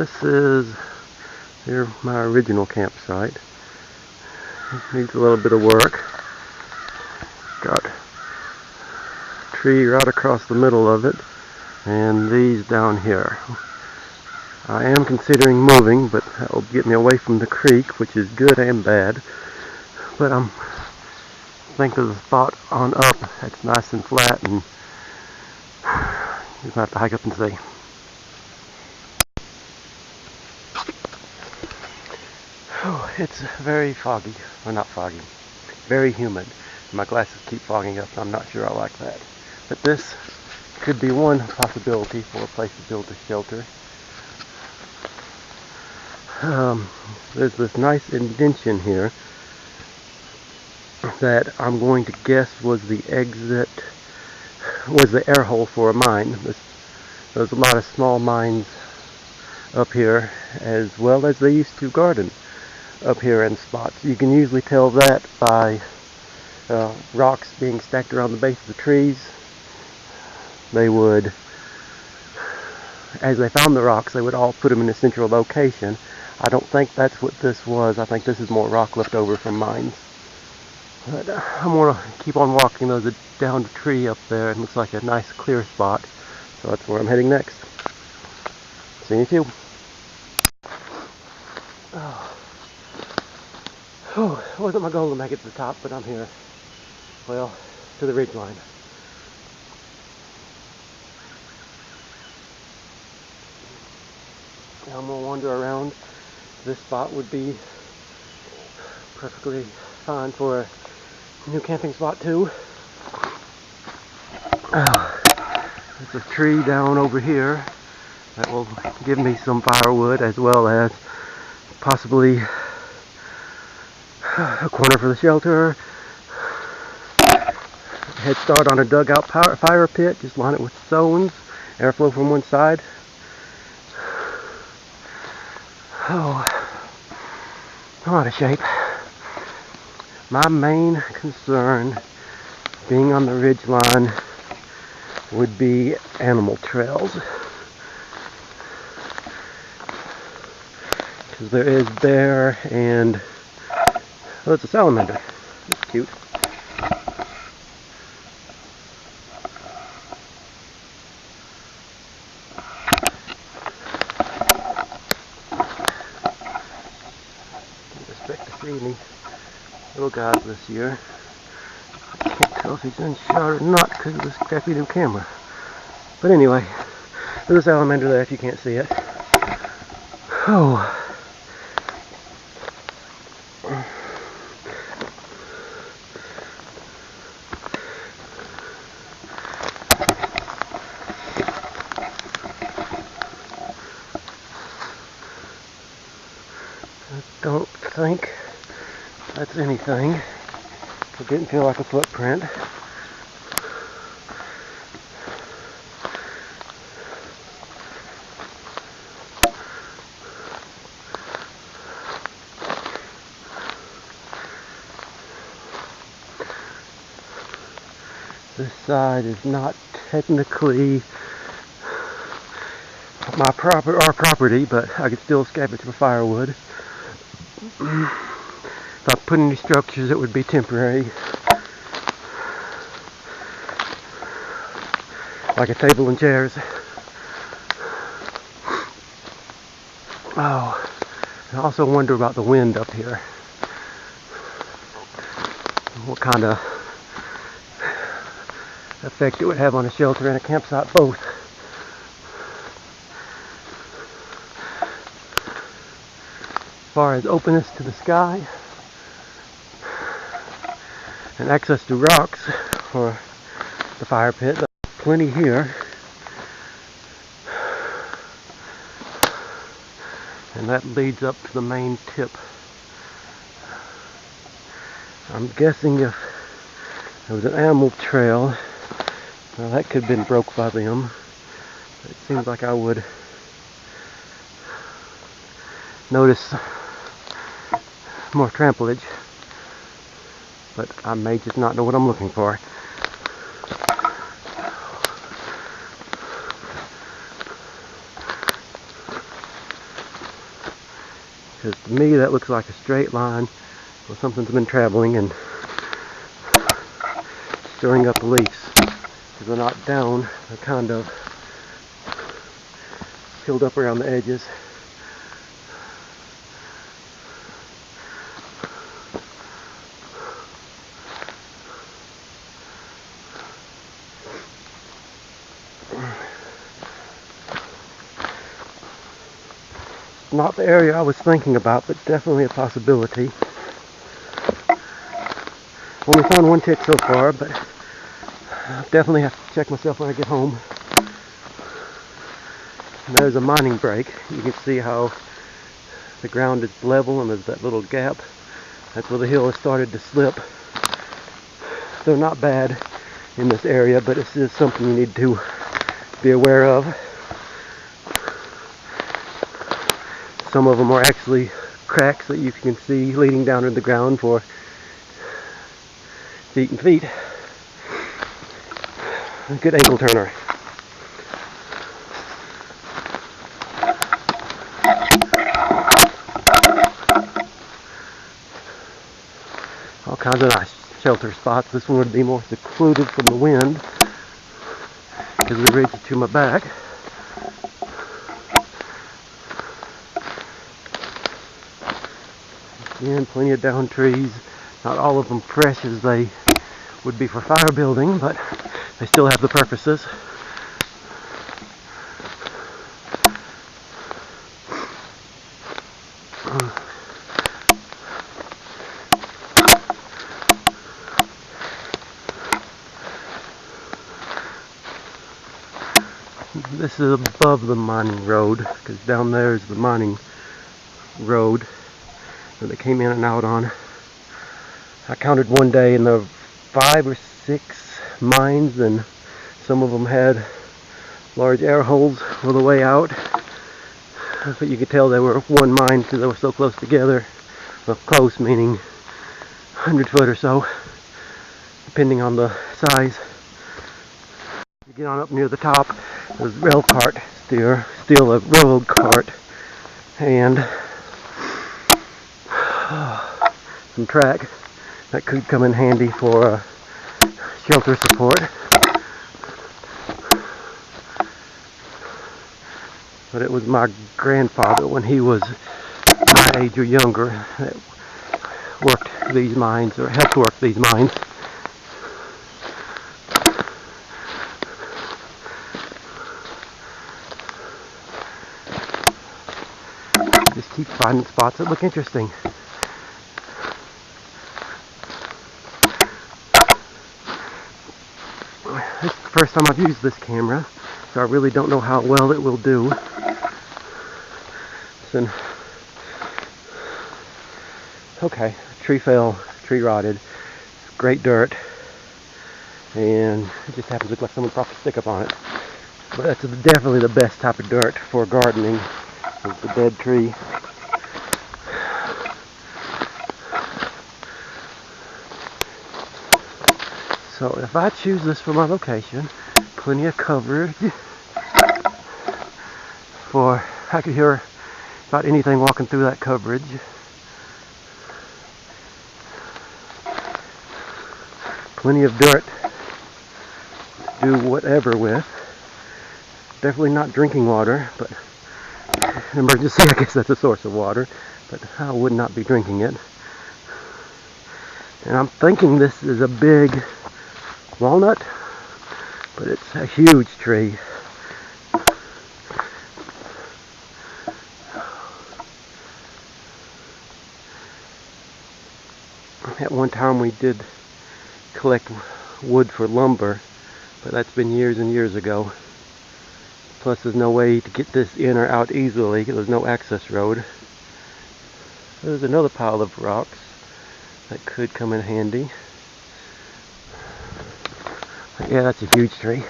This is here my original campsite. It needs a little bit of work. Got a tree right across the middle of it, and these down here. I am considering moving, but that will get me away from the creek, which is good and bad. But I'm thinking of the spot on up that's nice and flat, and you're going to have to hike up and see. Oh, it's very foggy. Well, not foggy. Very humid. My glasses keep fogging up, and I'm not sure I like that. But this could be one possibility for a place to build a shelter. There's this nice indention here that I'm going to guess was the exit, was the air hole for a mine. There's a lot of small mines up here, as well as they used to garden up here in spots. You can usually tell that by rocks being stacked around the base of the trees. They would, as they found the rocks, they would all put them in a central location. I don't think that's what this was. I think this is more rock left over from mines. But I'm going to keep on walking. There's a downed tree up there. It looks like a nice clear spot. So that's where I'm heading next. See you too. Oh, it wasn't my goal to make it to the top, but I'm here. Well, to the ridge line. Now I'm going to wander around. This spot would be perfectly fine for a new camping spot too. There's a tree down over here that will give me some firewood, as well as possibly a corner for the shelter, head start on a dugout fire pit. Just line it with stones, airflow from one side. Oh, I'm out of shape. My main concern, being on the ridge line, would be animal trails. Because there is bear and, oh, it's a salamander. It's cute. Didn't expect to see any little guys this year. I can't tell if he's unshot or not because of this crappy new camera. But anyway, there's a salamander there if you can't see it. Oh. I don't think that's anything. It didn't feel like a footprint. This side is not technically our property, but I could still scavenge for firewood. If I put any structures, it would be temporary, like a table and chairs. Oh, I also wonder about the wind up here. What kind of effect it would have on a shelter and a campsite both. As far as openness to the sky and access to rocks for the fire pit, there's plenty here. And that leads up to the main tip. I'm guessing if there was an animal trail, well, that could have been broke by them. It seems like I would notice more tramplage, but I may just not know what I'm looking for. because to me that looks like a straight line where something's been traveling and stirring up the leaves. Because they're not down, they're kind of filled up around the edges. Not the area I was thinking about, but definitely a possibility. Only found one tick so far, but I'll definitely have to check myself when I get home. And there's a mining break. You can see how the ground is level and there's that little gap. That's where the hill has started to slip. They're not bad in this area, but it's just something you need to be aware of. Some of them are actually cracks that you can see leading down into the ground for feet and feet. A good ankle turner. All kinds of nice shelter spots. This one would be more secluded from the wind because the ridge is to my back. Again, plenty of down trees. Not all of them fresh as they would be for fire building, but they still have the purposes. This is above the mining road, because down there is the mining road that they came in and out on. I counted one day and there were 5 or 6 mines, and some of them had large air holes for the way out. But you could tell they were one mine because they were so close together. Well, close meaning 100 foot or so, depending on the size. You get on up near the top, there's rail cart, still a railroad cart, and some track that could come in handy for shelter support. But it was my grandfather, when he was my age or younger, that worked these mines, or helped work these mines. Just keep finding spots that look interesting. This is the first time I've used this camera, so I really don't know how well it will do. Okay, tree fell, tree rotted, great dirt, and it just happens to look like someone propped a stick up on it. But that's definitely the best type of dirt for gardening, is the dead tree. So if I choose this for my location, plenty of coverage for, I could hear about anything walking through that coverage. Plenty of dirt to do whatever with. Definitely not drinking water, but an emergency, I guess that's a source of water, but I would not be drinking it. And I'm thinking this is a big walnut, but it's a huge tree. At one time we did collect wood for lumber, but that's been years and years ago. Plus there's no way to get this in or out easily because there's no access road. There's another pile of rocks that could come in handy. But yeah, that's a huge tree.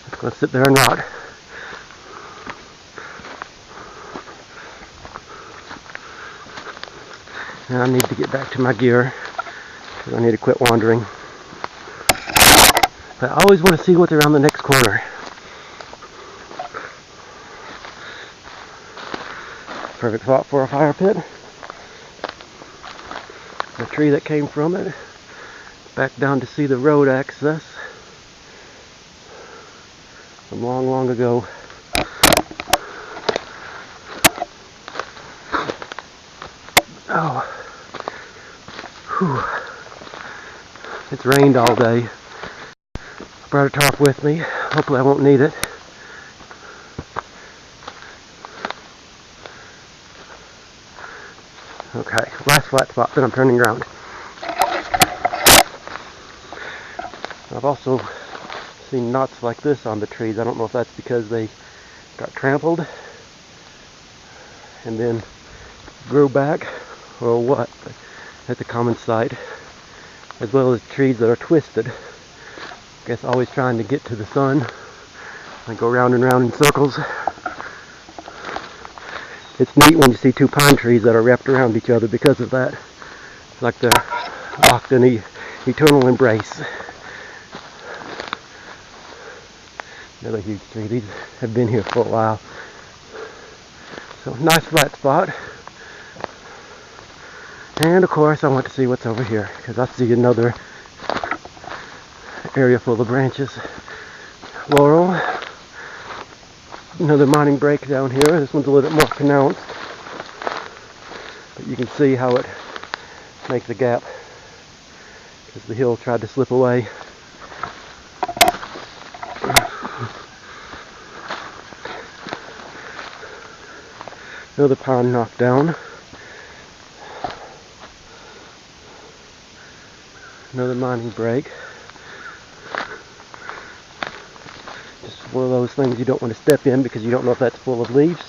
It's going to sit there and rot. And I need to get back to my gear because I need to quit wandering. But I always want to see what's around the next corner. Perfect spot for a fire pit. The tree that came from it. Back down to see the road access from long, long ago. Oh, whew. It's rained all day. I brought a tarp with me. Hopefully I won't need it. Okay, last flat spot, then I'm turning around. I've also seen knots like this on the trees. I don't know if that's because they got trampled and then grew back or what, but that's a common sight. As well as trees that are twisted. I guess always trying to get to the sun. I go round and round in circles. It's neat when you see two pine trees that are wrapped around each other because of that. It's like they're locked in an eternal embrace. Another huge tree. These have been here for a while. So nice flat spot. And of course I want to see what's over here because I see another area full of branches. Laurel. Another mining break down here. This one's a little bit more pronounced. But you can see how it makes a gap because the hill tried to slip away. Another pine knocked down. Another mining break. Just one of those things you don't want to step in because you don't know if that's full of leaves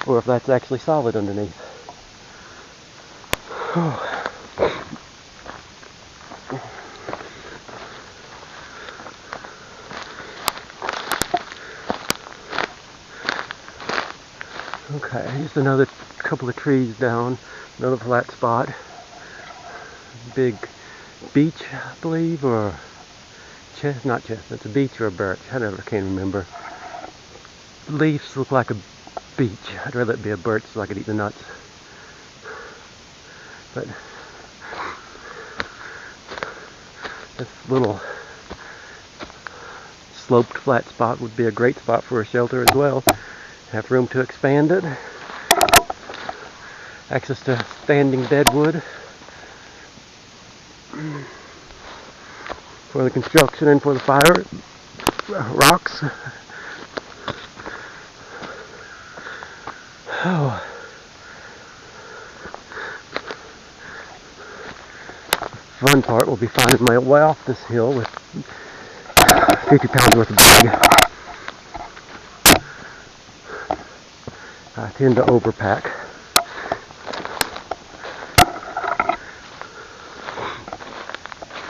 or if that's actually solid underneath. Okay, just another couple of trees down, another flat spot. Big beech, I believe, or not chestnut, it's a beech or a birch, I never can remember. Leaves look like a beech. I'd rather it be a birch so I could eat the nuts. But this little sloped flat spot would be a great spot for a shelter as well. Have room to expand it. Access to standing deadwood for the construction and for the fire. Rocks. Oh. Fun part will be finding my way off this hill with 50 pounds worth of bag. I tend to overpack.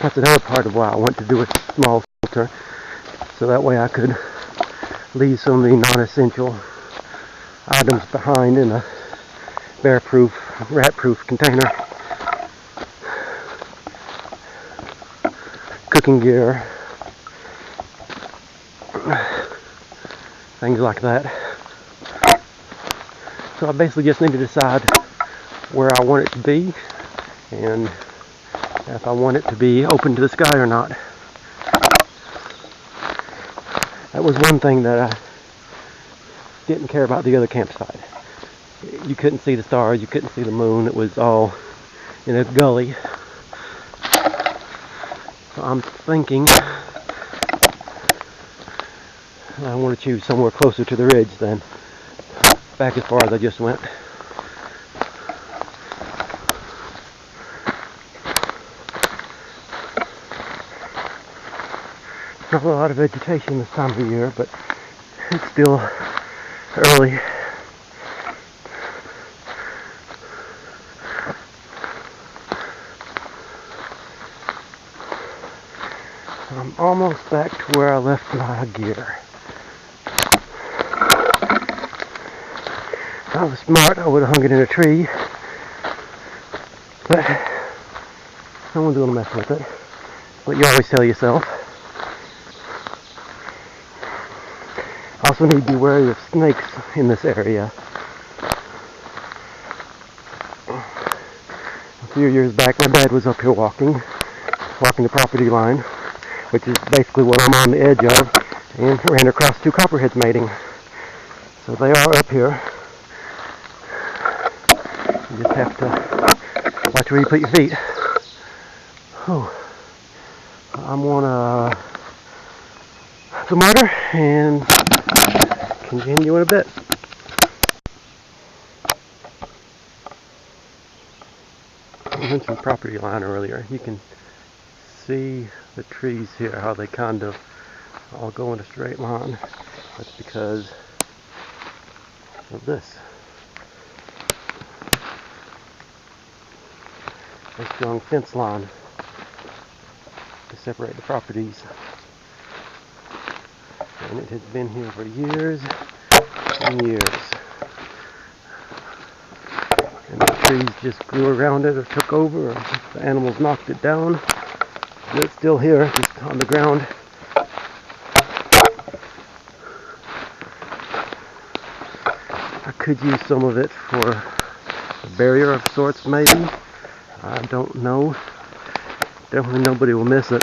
That's another part of why I want to do a small shelter, so that way I could leave some of the non-essential items behind in a bear-proof, rat-proof container. Cooking gear, things like that. So I basically just need to decide where I want it to be and if I want it to be open to the sky or not. That was one thing that I didn't care about the other campsite. You couldn't see the stars, you couldn't see the moon, it was all in a gully. So I'm thinking I want to choose somewhere closer to the ridge than back as far as I just went. Not a lot of vegetation this time of year, but it's still early. I'm almost back to where I left my gear. If I was smart, I would have hung it in a tree, but no one's going to mess with it. But you always tell yourself. Also need to be wary of snakes in this area. few years back, my dad was up here walking the property line, which is basically what I'm on the edge of, and ran across two copperheads mating. So they are up here. You just have to watch where you put your feet. Oh, I'm on some water and continue in a bit. I mentioned property line earlier. You can see the trees here, how they kind of all go in a straight line. That's because of this. A strong fence line to separate the properties. And it has been here for years and years. And the trees just grew around it or took over, or the animals knocked it down. And it's still here, just on the ground. I could use some of it for a barrier of sorts, maybe. I don't know. Definitely nobody will miss it.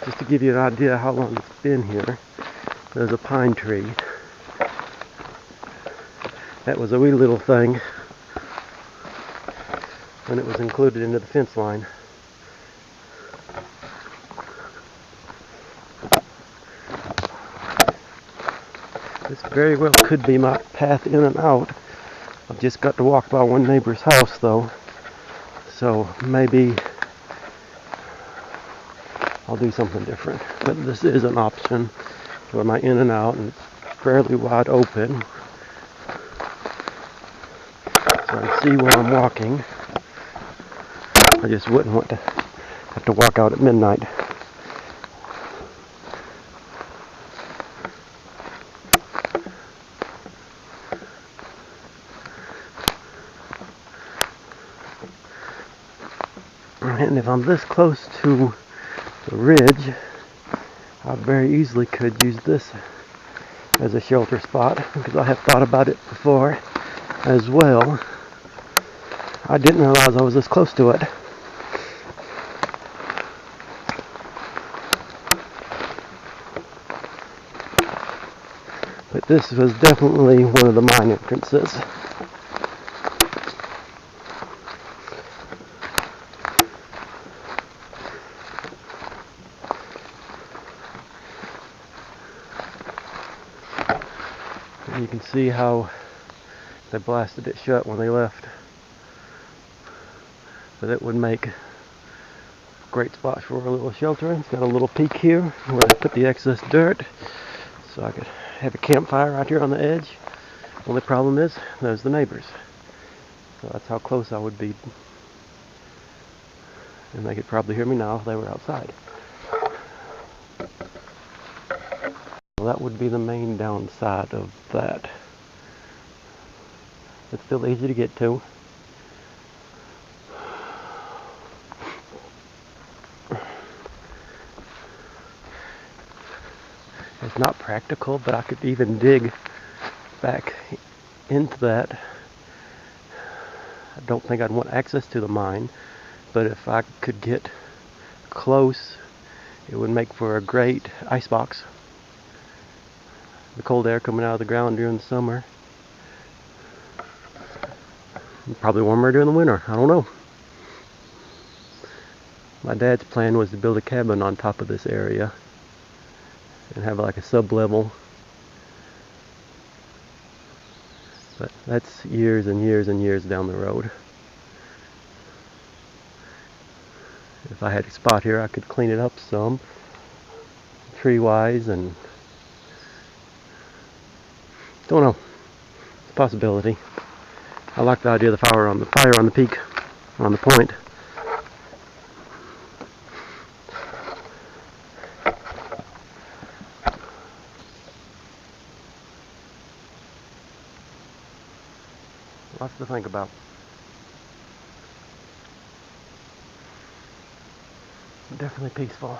Just to give you an idea how long it's been here, there's a pine tree. That was a wee little thing when it was included into the fence line. This very well could be my path in and out. I've just got to walk by one neighbor's house though, so maybe I'll do something different. But this is an option for my in and out, and it's fairly wide open, so I see where I'm walking. I just wouldn't want to have to walk out at midnight. And if I'm this close to the ridge, I very easily could use this as a shelter spot, because I have thought about it before as well. I didn't realize I was this close to it. But this was definitely one of the mine entrances. And you can see how they blasted it shut when they left. But it would make a great spot for a little sheltering. It's got a little peak here where I put the excess dirt, so I could have a campfire right here on the edge. Only problem is, there's the neighbors. So that's how close I would be. And they could probably hear me now if they were outside. Well, that would be the main downside of that. It's still easy to get to. It's not practical, but I could even dig back into that. I don't think I'd want access to the mine, but if I could get close, it would make for a great icebox. The cold air coming out of the ground during the summer. Probably warmer during the winter, I don't know. My dad's plan was to build a cabin on top of this area and have like a sub-level. But that's years and years and years down the road. If I had a spot here, I could clean it up some, tree-wise, and don't know. It's a possibility. I like the idea of the fire on the peak, on the point. Lots to think about. Definitely peaceful.